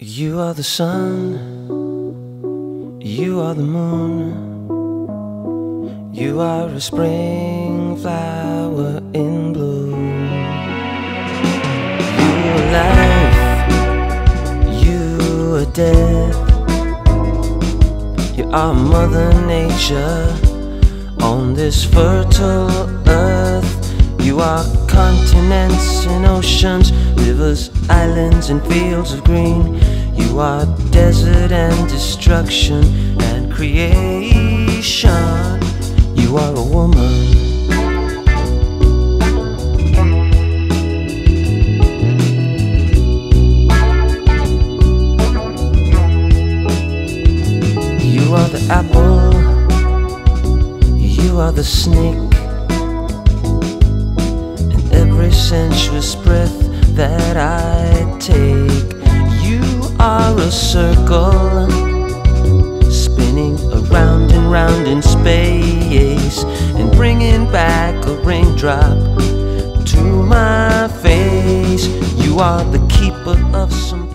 You are the sun, you are the moon, you are a spring flower in bloom. You are life, you are death, you are Mother Nature on this fertile earth. You are continents and oceans, rivers, islands and fields of green. You are desert and destruction and creation. You are a woman. You are the apple, you are the snake, and every sensuous breath that I take. You are a circle, spinning around and round in space, and bringing back a raindrop to my face. You are the keeper of some